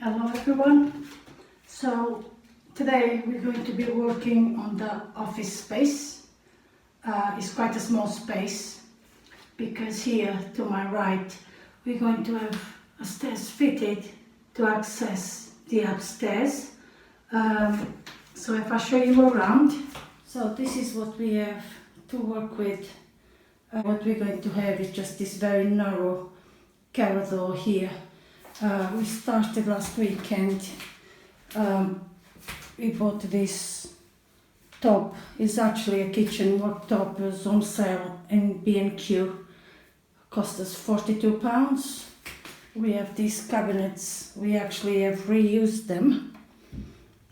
Hello everyone. So today we're going to be working on the office space. It's quite a small space because here to my right we're going to have a stairs fitted to access the upstairs. So if I show you around, so this is what we have to work with. What we're going to have is just this very narrow corridor here. We started last weekend. We bought this top. It's actually a kitchen worktop. It was on sale in B&Q. Cost us £42. We have these cabinets. We actually have reused them.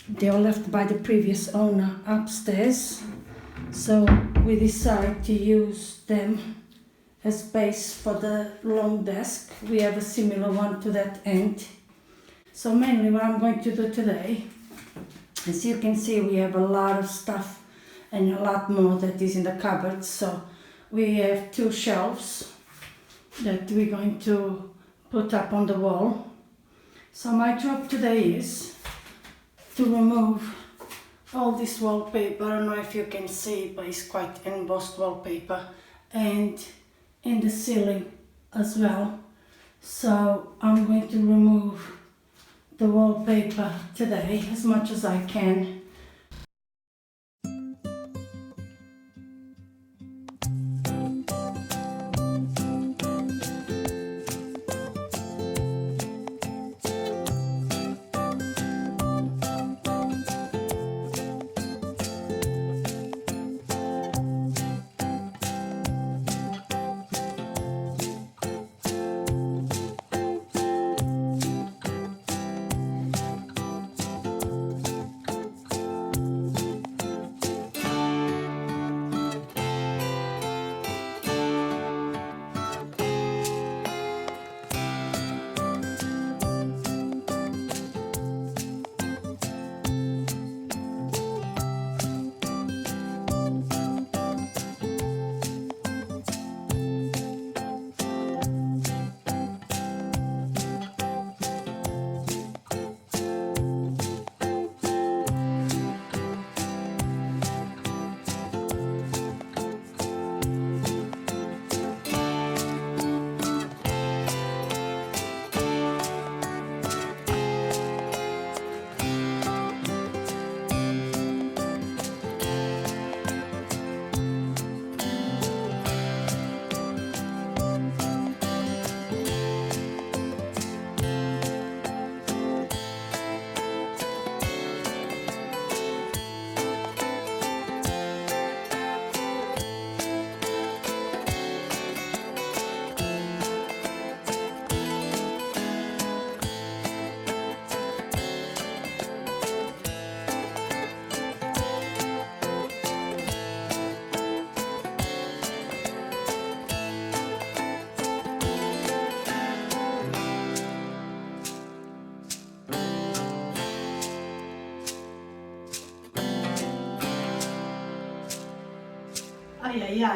They were left by the previous owner upstairs. So we decided to use them as base for the long desk. We have a similar one to that end. So mainly what I'm going to do today, as you can see, we have a lot of stuff and a lot more that is in the cupboard. So we have two shelves that we're going to put up on the wall. So my job today is to remove all this wallpaper. I don't know if you can see, but it's quite embossed wallpaper, and in the ceiling as well. So I'm going to remove the wallpaper today as much as I can.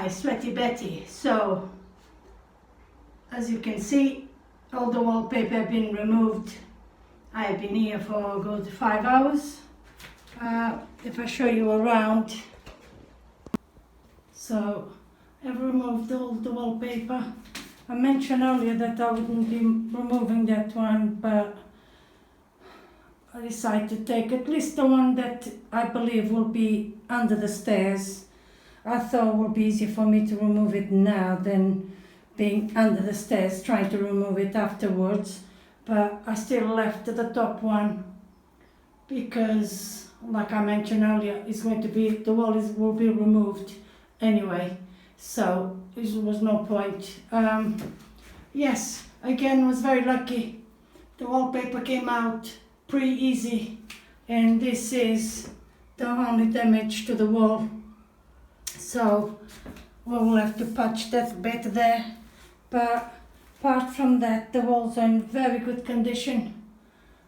Sweaty Betty. So as you can see, all the wallpaper have been removed. I have been here for a good 5 hours. If I show you around, so I've removed all the wallpaper. I mentioned earlier that I wouldn't be removing that one, but I decided to take at least the one that I believe will be under the stairs. I thought it would be easier for me to remove it now than being under the stairs, trying to remove it afterwards. But I still left the top one because, like I mentioned earlier, it's going to be, the wall will be removed anyway. So there was no point. Yes, again, was very lucky. The wallpaper came out pretty easy, and this is the only damage to the wall. So we will have to patch that bit there, but apart from that, the walls are in very good condition.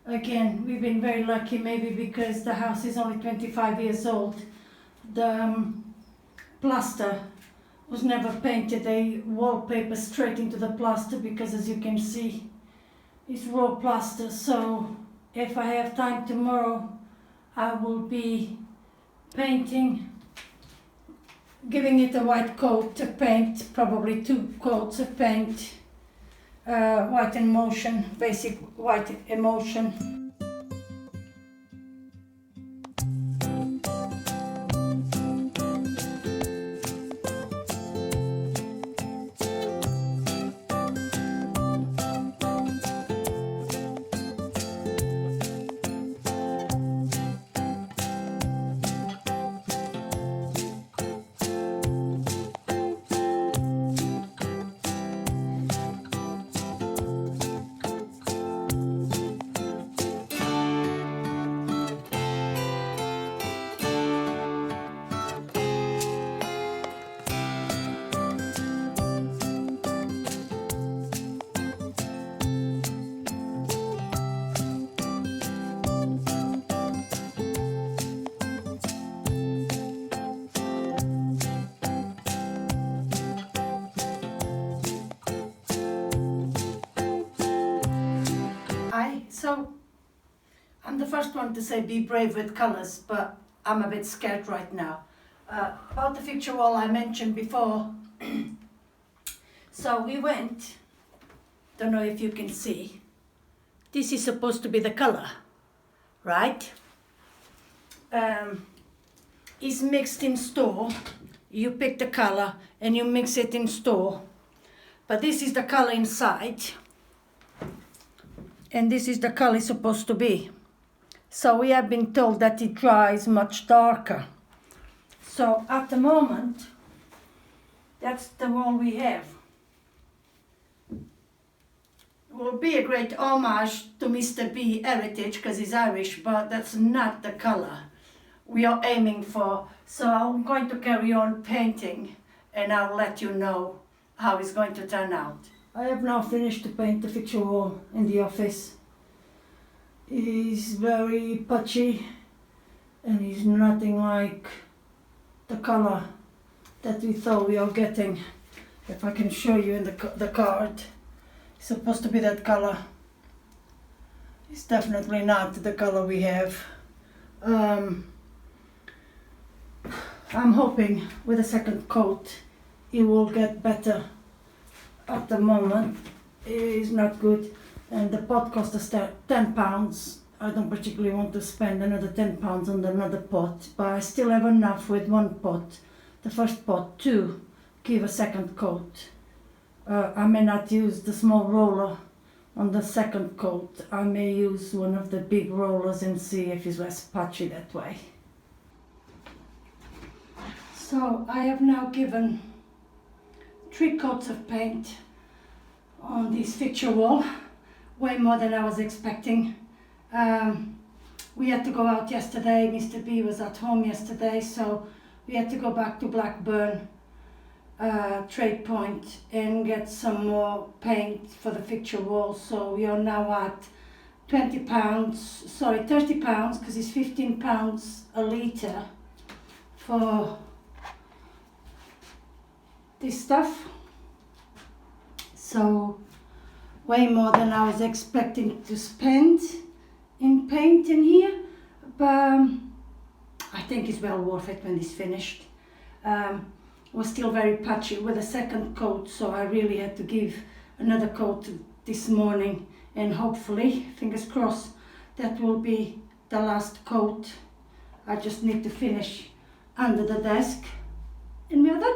Again, we've been very lucky, maybe because the house is only 25 years old. The plaster was never painted. They wallpaper straight into the plaster because, as you can see, it's raw plaster. So if I have time tomorrow, I will be painting, giving it a white coat of paint, probably 2 coats of paint, white emulsion, basic white emulsion. So I'm the first one to say be brave with colors, but I'm a bit scared right now. About the picture wall I mentioned before, so we went, don't know if you can see, this is supposed to be the color, right? It's mixed in store, you pick the color and you mix it in store, but this is the color inside. And this is the color it's supposed to be. So we have been told that it dries much darker. So at the moment, that's the wall we have. It will be a great homage to Mr. B heritage because he's Irish, but that's not the color we are aiming for. So I'm going to carry on painting and I'll let you know how it's going to turn out. I have now finished to paint the picture wall in the office. It's very patchy and it's nothing like the color that we thought we are getting. If I can show you in the card, it's supposed to be that color. It's definitely not the color we have. I'm hoping with a second coat it will get better. At the moment it is not good and the pot cost us £10. I don't particularly want to spend another £10 on another pot, but I still have enough with one pot, the first pot, to give a second coat. I may not use the small roller on the second coat. I may use one of the big rollers and see if it's less patchy that way. So I have now given 3 coats of paint on this picture wall, way more than I was expecting. We had to go out yesterday. Mr. B was at home yesterday, so we had to go back to Blackburn Trade Point and get some more paint for the picture wall. So we are now at £30 because it's £15 a litre for this stuff. So way more than I was expecting to spend in paint in here, but I think it's well worth it when it's finished. It was still very patchy with a second coat, so I really had to give another coat this morning, and hopefully, fingers crossed, that will be the last coat. I just need to finish under the desk and we are done.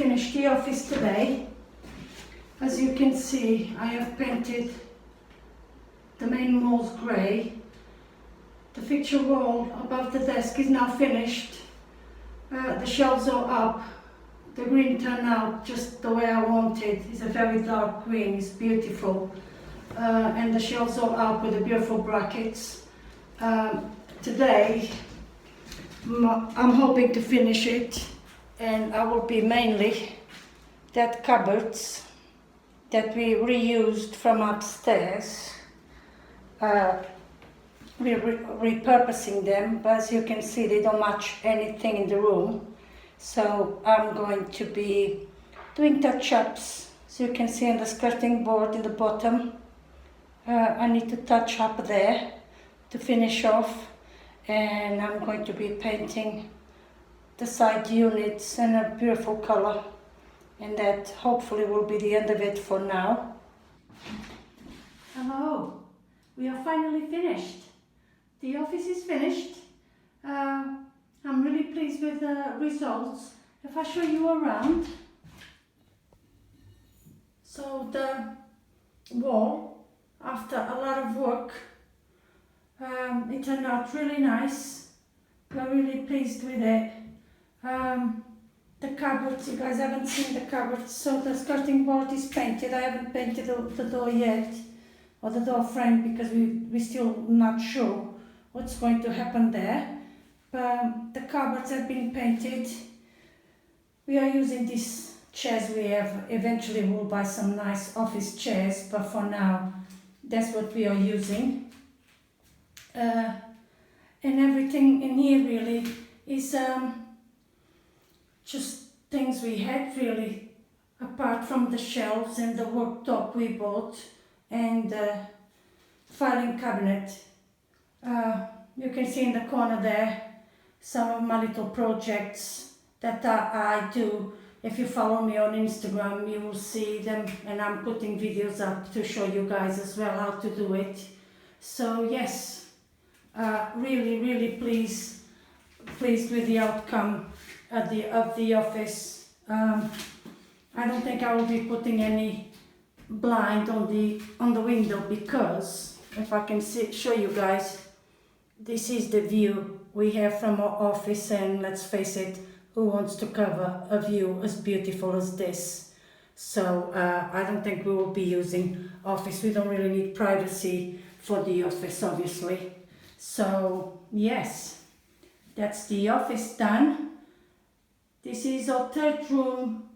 finish the office today. As you can see, I have painted the main walls grey. The fixture wall above the desk is now finished. The shelves are up. The green turned out just the way I wanted. It's a very dark green, it's beautiful. And the shelves are up with the beautiful brackets. Today, I'm hoping to finish it, and I will be mainly that cupboards that we reused from upstairs. Repurposing them, but as you can see, they don't match anything in the room. So I'm going to be doing touch-ups. So you can see on the skirting board in the bottom, I need to touch up there to finish off, and I'm going to be painting the side units in a beautiful color, and that hopefully will be the end of it for now. Hello, we are finally finished. The office is finished. I'm really pleased with the results. If I show you around, so the wall, after a lot of work, it turned out really nice. We're really pleased with it. The cupboards, you guys haven't seen the cupboards, so the skirting board is painted. I haven't painted the door yet, or the door frame, because we're still not sure what's going to happen there. The cupboards have been painted. We are using these chairs we have. Eventually we'll buy some nice office chairs, but for now that's what we are using. And everything in here really is just things we had, really, apart from the shelves and the worktop we bought and the filing cabinet. You can see in the corner there some of my little projects that I do. If you follow me on Instagram, you will see them, and I'm putting videos up to show you guys as well how to do it. So yes, really pleased with the outcome of the office. I don't think I will be putting any blind on the window, because if I can show you guys, this is the view we have from our office, and let's face it, who wants to cover a view as beautiful as this? So I don't think we will be using office. We don't really need privacy for the office, obviously. So yes, that's the office done. This is our third room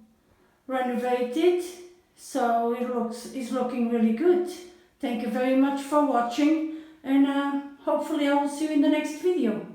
renovated, so it's looking really good. Thank you very much for watching, and hopefully I will see you in the next video.